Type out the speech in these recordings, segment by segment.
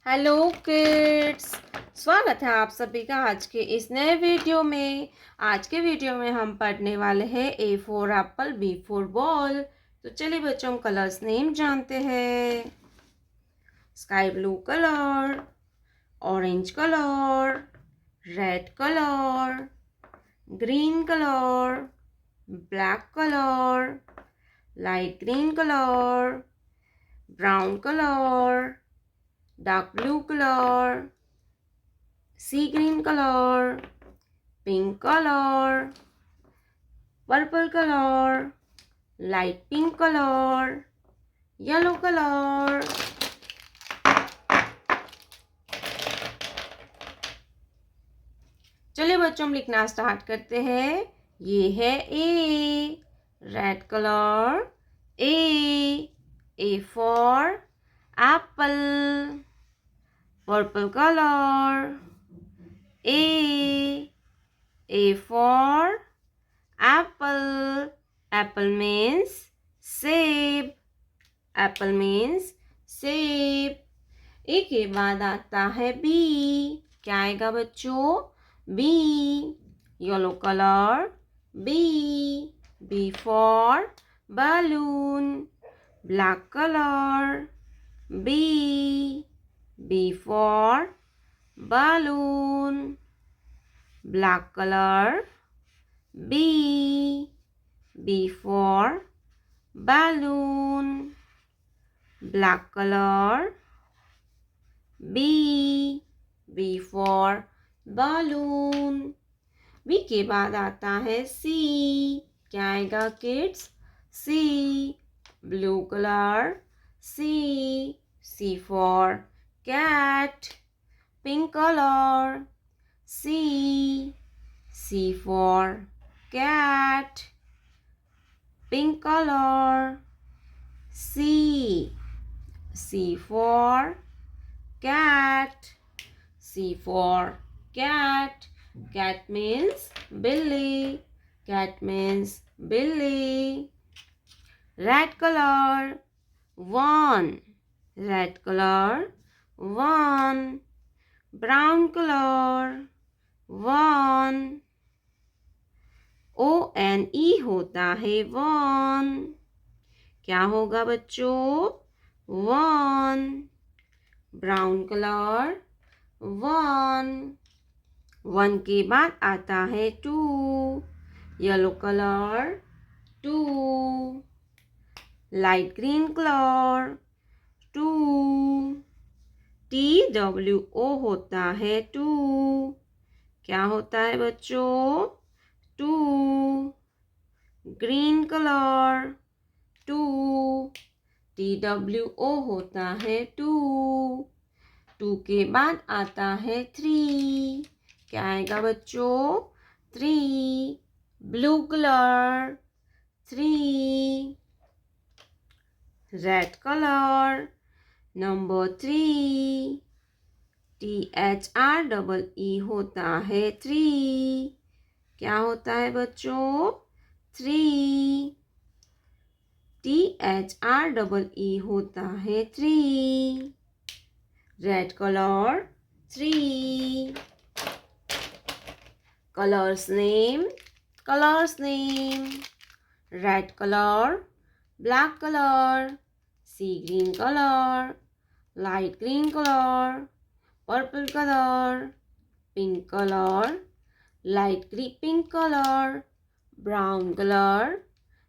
Hello kids, स्वागत है आप सभी का आज के इस नए वीडियो में। आज के वीडियो में हम पढ़ने वाले हैं A for apple, B for ball. तो चलिए बच्चों, हम कलर्स नेम जानते हैं। Sky blue colour, orange colour, red colour, green colour, black colour, light green colour, brown colour, dark blue color, sea green color, pink color, purple color, light pink color, yellow color। चलिए बच्चों, हम लिखना start करते हैं। ये है A, red colour, A for apple. Purple color, A for apple. Apple means सेब, apple means सेब। ए के बाद आता है बी। क्या आएगा बच्चों? B, yellow colour, B for balloon। Black colour, B for balloon। Black color, B for balloon। Black color, B for balloon। B के बाद आता है C। क्या आएगा kids? C, blue colour, C for cat। Pink color, C for cat। Pink color, C for cat, C for cat। Cat means Billy, cat means Billy। Red color, one, red color, one। Brown colour, one, ONE होता है one. क्या होगा बच्चों? One. Brown colour, one. One के बाद आता है two, yellow colour, two. Light green colour, two. TWO होता है टू। क्या होता है बच्चों? Two. Green colour, two. TWO होता है टू। टू के बाद आता है थ्री। क्या आएगा बच्चों? Three, blue colour, three. Red colour, number three, THREE होता है थ्री। क्या होता है बच्चों? थ्री। THREE होता है three. Red colour, three. Colours name, red colour, black colour, sea green color, light green color, purple color, pink color, light pink color, brown color,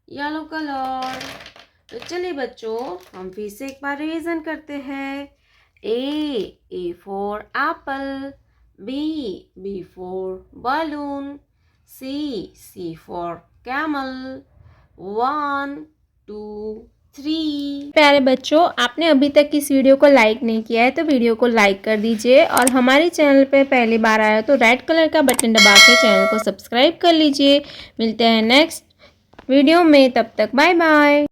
yellow color। तो चलिए बच्चों, हम फिर से एक बार रिवीजन करते हैं। A for apple, B for balloon, C for camel। 1 2 3। प्यारे बच्चों, आपने अभी तक इस वीडियो को लाइक नहीं किया है तो वीडियो को लाइक कर दीजिए, और हमारे चैनल पे पहली बार आया तो रेड कलर का बटन दबा के चैनल को सब्सक्राइब कर लीजिए। मिलते हैं नेक्स्ट वीडियो में, तब तक बाय बाय।